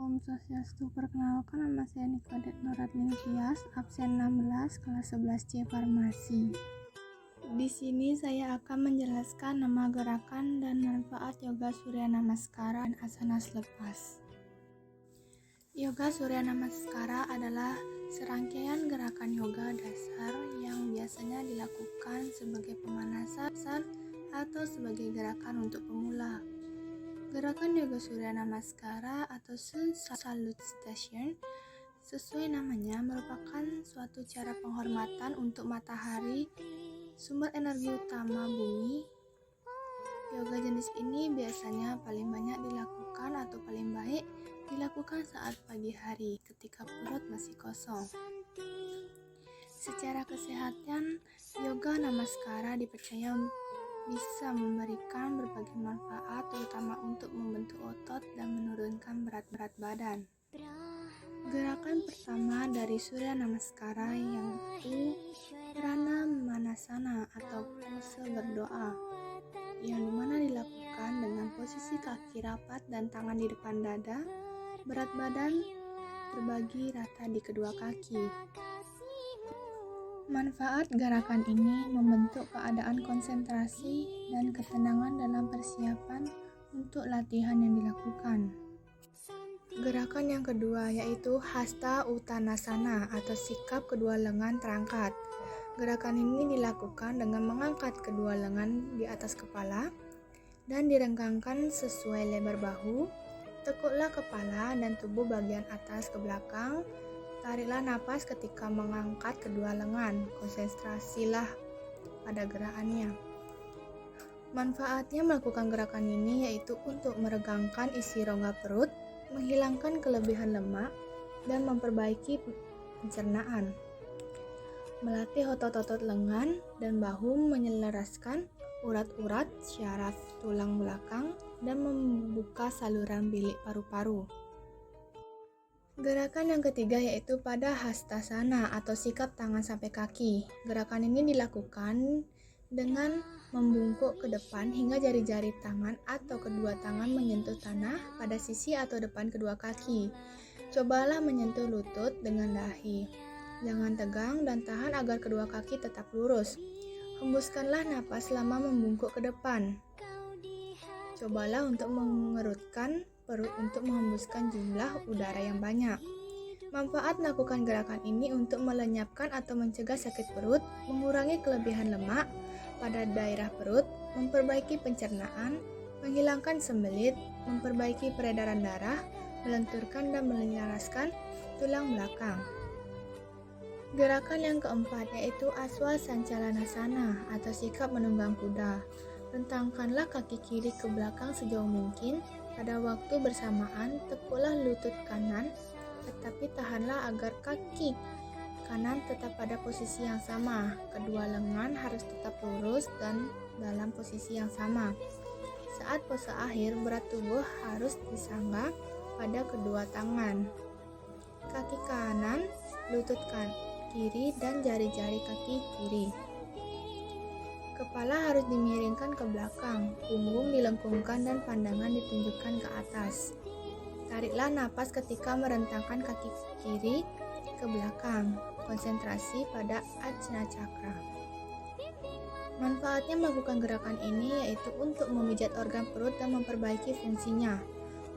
Om Swastiastu. Perkenalkan, nama saya Nikodet Nuratmin Tias, absen 16, kelas 11C Farmasi. Di sini saya akan menjelaskan nama gerakan dan manfaat Yoga Surya Namaskara dan Asana Lepas. Yoga Surya Namaskara adalah serangkaian gerakan yoga dasar yang biasanya dilakukan sebagai pemanasan atau sebagai gerakan untuk pemula. Gerakan Yoga Surya Namaskara atau Sun Salutation sesuai namanya merupakan suatu cara penghormatan untuk matahari, sumber energi utama bumi. Yoga jenis ini biasanya paling banyak dilakukan atau paling baik dilakukan saat pagi hari ketika perut masih kosong. Secara kesehatan, Yoga Namaskara dipercaya bisa memberikan berbagai manfaat, terutama untuk membentuk otot dan menurunkan berat badan. Gerakan pertama dari Surya Namaskara yaitu Prana Manasana atau pose berdoa, yang dimana dilakukan dengan posisi kaki rapat dan tangan di depan dada. Berat badan terbagi rata di kedua kaki. Manfaat gerakan ini membentuk keadaan konsentrasi dan ketenangan dalam persiapan untuk latihan yang dilakukan. Gerakan yang kedua yaitu Hasta Uttanasana atau sikap kedua lengan terangkat. Gerakan ini dilakukan dengan mengangkat kedua lengan di atas kepala dan direnggangkan sesuai lebar bahu. Tekuklah kepala dan tubuh bagian atas ke belakang. Tariklah napas ketika mengangkat kedua lengan. Konsentrasilah pada gerakannya. Manfaatnya melakukan gerakan ini yaitu untuk meregangkan isi rongga perut, menghilangkan kelebihan lemak, dan memperbaiki pencernaan. Melatih otot-otot lengan dan bahu, menyelaraskan urat-urat syaraf tulang belakang, dan membuka saluran bilik paru-paru. Gerakan yang ketiga yaitu pada Hastasana atau sikap tangan sampai kaki. Gerakan ini dilakukan dengan membungkuk ke depan hingga jari-jari tangan atau kedua tangan menyentuh tanah pada sisi atau depan kedua kaki. Cobalah menyentuh lutut dengan dahi. Jangan tegang dan tahan agar kedua kaki tetap lurus. Hembuskanlah napas selama membungkuk ke depan. Cobalah untuk mengerutkan perut untuk menghembuskan jumlah udara yang banyak. Manfaat melakukan gerakan ini untuk melenyapkan atau mencegah sakit perut, mengurangi kelebihan lemak pada daerah perut, memperbaiki pencernaan, menghilangkan sembelit, memperbaiki peredaran darah, melenturkan dan menyelaraskan tulang belakang. Gerakan yang keempat yaitu Aswa Sancalanasana atau sikap menunggang kuda. Rentangkanlah kaki kiri ke belakang sejauh mungkin. Pada waktu bersamaan, tekuklah lutut kanan, tetapi tahanlah agar kaki kanan tetap pada posisi yang sama. Kedua lengan harus tetap lurus dan dalam posisi yang sama. Saat pose akhir, berat tubuh harus disangga pada kedua tangan. Kaki kanan, lutut kiri, dan jari-jari kaki kiri. Kepala harus dimiringkan ke belakang, punggung dilengkungkan dan pandangan ditunjukkan ke atas. Tariklah napas ketika merentangkan kaki kiri ke belakang. Konsentrasi pada Ajna Cakra. Manfaatnya melakukan gerakan ini yaitu untuk memijat organ perut dan memperbaiki fungsinya.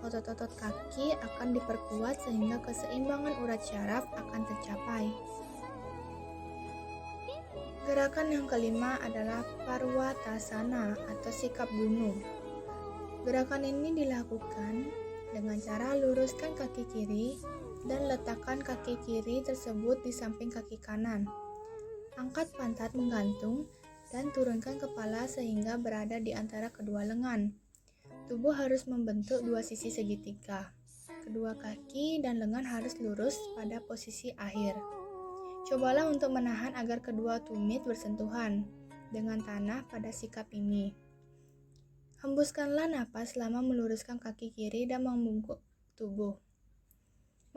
Otot-otot kaki akan diperkuat sehingga keseimbangan urat syaraf akan tercapai. Gerakan yang kelima adalah Parwatasana atau sikap gunung. Gerakan ini dilakukan dengan cara luruskan kaki kiri dan letakkan kaki kiri tersebut di samping kaki kanan. Angkat pantat menggantung dan turunkan kepala sehingga berada di antara kedua lengan. Tubuh harus membentuk dua sisi segitiga. Kedua kaki dan lengan harus lurus pada posisi akhir. Cobalah untuk menahan agar kedua tumit bersentuhan dengan tanah pada sikap ini. Hembuskanlah napas selama meluruskan kaki kiri dan membungkuk tubuh.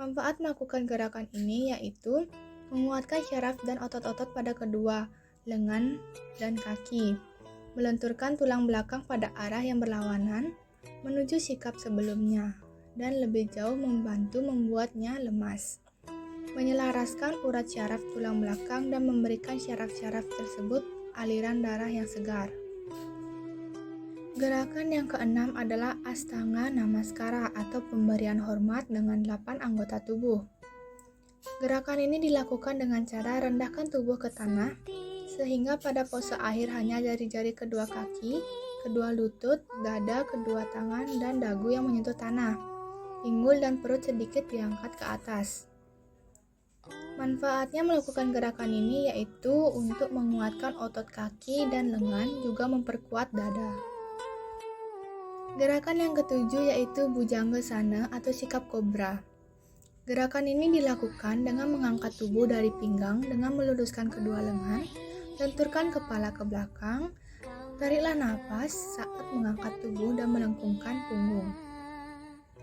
Manfaat melakukan gerakan ini yaitu menguatkan syaraf dan otot-otot pada kedua lengan dan kaki, melenturkan tulang belakang pada arah yang berlawanan menuju sikap sebelumnya, dan lebih jauh membantu membuatnya lemas. Menyelaraskan urat syaraf tulang belakang dan memberikan syaraf-syaraf tersebut aliran darah yang segar. Gerakan yang keenam adalah Astanga Namaskara atau pemberian hormat dengan 8 anggota tubuh. Gerakan ini dilakukan dengan cara rendahkan tubuh ke tanah, sehingga pada pose akhir hanya jari-jari kedua kaki, kedua lutut, dada, kedua tangan, dan dagu yang menyentuh tanah. Pinggul dan perut sedikit diangkat ke atas. Manfaatnya melakukan gerakan ini yaitu untuk menguatkan otot kaki dan lengan, juga memperkuat dada. Gerakan yang ketujuh yaitu Bhujangasana atau sikap kobra. Gerakan ini dilakukan dengan mengangkat tubuh dari pinggang dengan meluruskan kedua lengan, lenturkan kepala ke belakang, tariklah napas saat mengangkat tubuh dan melengkungkan punggung.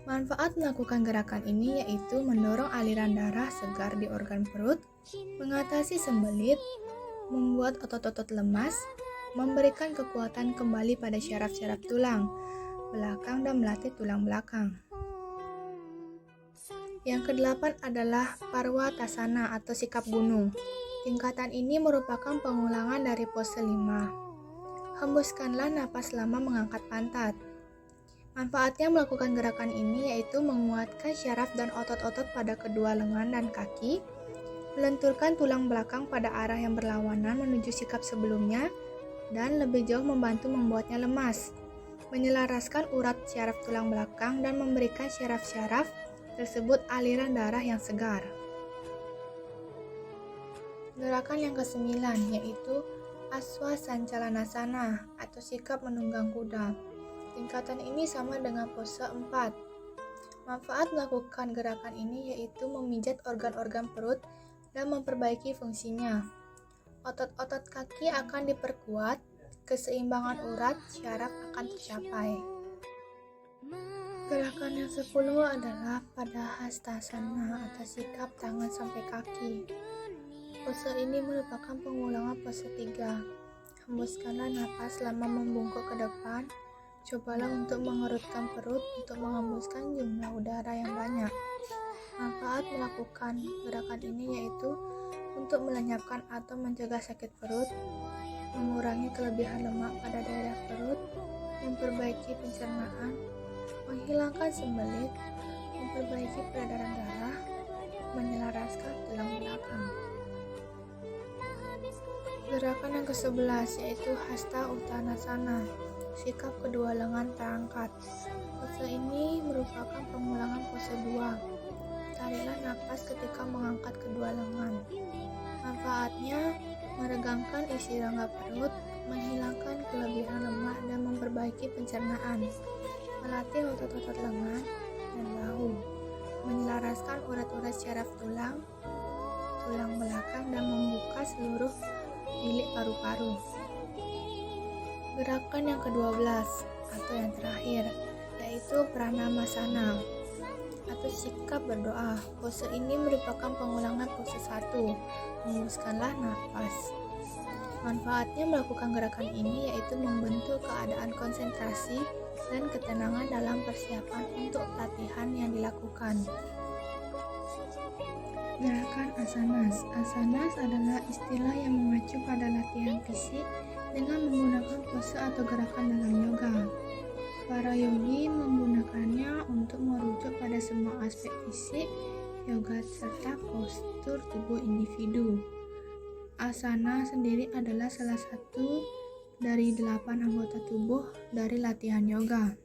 Manfaat melakukan gerakan ini yaitu mendorong aliran darah segar di organ perut, mengatasi sembelit, membuat otot-otot lemas, memberikan kekuatan kembali pada syaraf-syaraf tulang belakang dan melatih tulang belakang. Yang kedelapan adalah Parwatasana atau sikap gunung. Tingkatan ini merupakan pengulangan dari pose 5. Hembuskanlah napas lama mengangkat pantat. Manfaatnya melakukan gerakan ini yaitu menguatkan syaraf dan otot-otot pada kedua lengan dan kaki, melenturkan tulang belakang pada arah yang berlawanan menuju sikap sebelumnya, dan lebih jauh membantu membuatnya lemas, menyelaraskan urat syaraf tulang belakang dan memberikan syaraf-syaraf tersebut aliran darah yang segar. Gerakan yang ke-9 yaitu Aswasancalanasana atau sikap menunggang kuda. Tingkatan ini sama dengan pose 4. Manfaat melakukan gerakan ini yaitu memijat organ-organ perut dan memperbaiki fungsinya. Otot-otot kaki akan diperkuat, keseimbangan urat syaraf akan tercapai. Gerakan yang 10 adalah Padahastasana atau sikap tangan sampai kaki. Pose ini merupakan pengulangan pose 3. Hembuskanlah napas lama membungkuk ke depan. Cobalah untuk mengerutkan perut untuk menghembuskan jumlah udara yang banyak. Manfaat melakukan gerakan ini yaitu untuk melenyapkan atau mencegah sakit perut, mengurangi kelebihan lemak pada daerah perut, memperbaiki pencernaan, menghilangkan sembelit, memperbaiki peredaran darah, menyelaraskan tulang belakang. Gerakan yang ke-11 yaitu Hasta Uttanasana, sikap kedua lengan terangkat. Pose ini merupakan pengulangan pose 2. Tariklah napas ketika mengangkat kedua lengan. Manfaatnya meregangkan isi rongga perut, menghilangkan kelebihan lemak dan memperbaiki pencernaan, melatih otot-otot lengan dan bahu, menyelaraskan urat-urat syaraf tulang belakang dan membuka seluruh bilik paru-paru. Gerakan yang ke-12 atau yang terakhir yaitu Pranamasana atau sikap berdoa. Pose ini merupakan pengulangan pose 1. Hembuskanlah napas. Manfaatnya melakukan gerakan ini yaitu membentuk keadaan konsentrasi dan ketenangan dalam persiapan untuk latihan yang dilakukan. Gerakan asanas. Asanas adalah istilah yang mengacu pada latihan fisik dengan menggunakan pose atau gerakan dalam yoga. Para yogi menggunakannya untuk merujuk pada semua aspek fisik yoga serta postur tubuh individu. Asana sendiri adalah salah satu dari 8 anggota tubuh dari latihan yoga.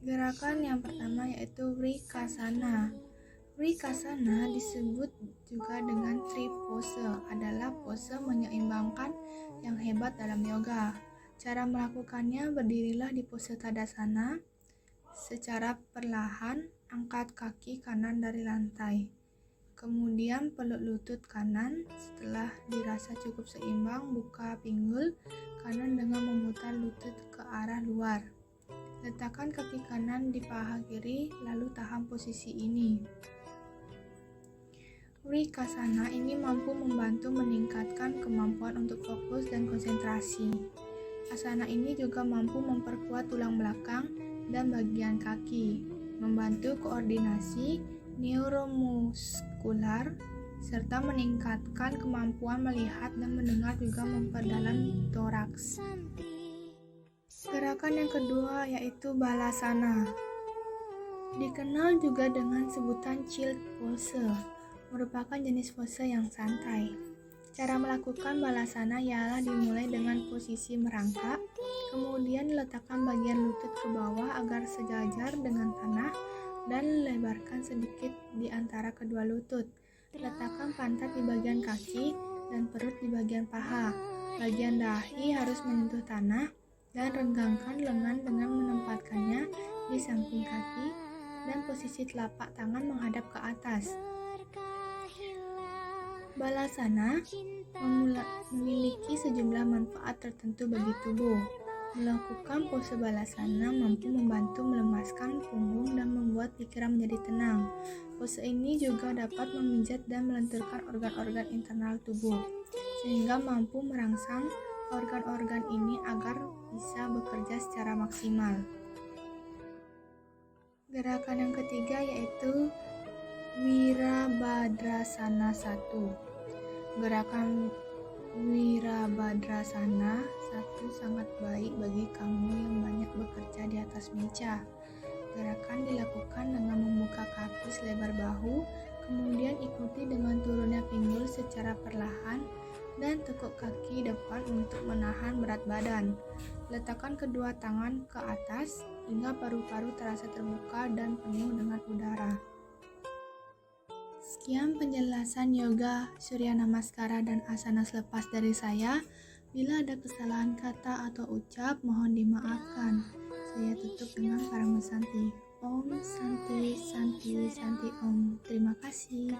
Gerakan yang pertama yaitu Vrikasana. Vrikasana disebut juga dengan Tripose, adalah pose menyeimbangkan yang hebat dalam yoga. Cara melakukannya, berdirilah di pose Tadasana. Secara perlahan, angkat kaki kanan dari lantai. Kemudian peluk lutut kanan. Setelah dirasa cukup seimbang, buka pinggul kanan dengan memutar lutut ke arah luar. Letakkan kaki kanan di paha kiri, lalu tahan posisi ini. Vrikasana ini mampu membantu meningkatkan kemampuan untuk fokus dan konsentrasi. Asana ini juga mampu memperkuat tulang belakang dan bagian kaki, membantu koordinasi neuromuskular, serta meningkatkan kemampuan melihat dan mendengar, juga memperdalam toraks. Gerakan yang kedua yaitu balasana. Dikenal juga dengan sebutan child pose, merupakan jenis pose yang santai. Cara melakukan balasana ialah dimulai dengan posisi merangkak, kemudian letakkan bagian lutut ke bawah agar sejajar dengan tanah dan lebarkan sedikit di antara kedua lutut. Letakkan pantat di bagian kaki dan perut di bagian paha. Bagian dahi harus menyentuh tanah dan renggangkan lengan dengan menempatkannya di samping kaki dan posisi telapak tangan menghadap ke atas. Balasana memiliki sejumlah manfaat tertentu bagi tubuh. Melakukan pose balasana mampu membantu melemaskan punggung dan membuat pikiran menjadi tenang. Pose ini juga dapat memijat dan melenturkan organ-organ internal tubuh, sehingga mampu merangsang organ-organ ini agar bisa bekerja secara maksimal. Gerakan yang ketiga yaitu Wirabhadrasana 1. Gerakan Wirabhadrasana 1 sangat baik bagi kamu yang banyak bekerja di atas meja. Gerakan dilakukan dengan membuka kaki selebar bahu, kemudian ikuti dengan turunnya pinggul secara perlahan dan tekuk kaki depan untuk menahan berat badan. Letakkan kedua tangan ke atas hingga paru-paru terasa terbuka dan penuh dengan udara. Sekian penjelasan yoga, Surya Namaskara, dan asana selepas dari saya. Bila ada kesalahan kata atau ucap, mohon dimaafkan. Saya tutup dengan Paramasanti. Om Santi Santi Santi Om. Terima kasih.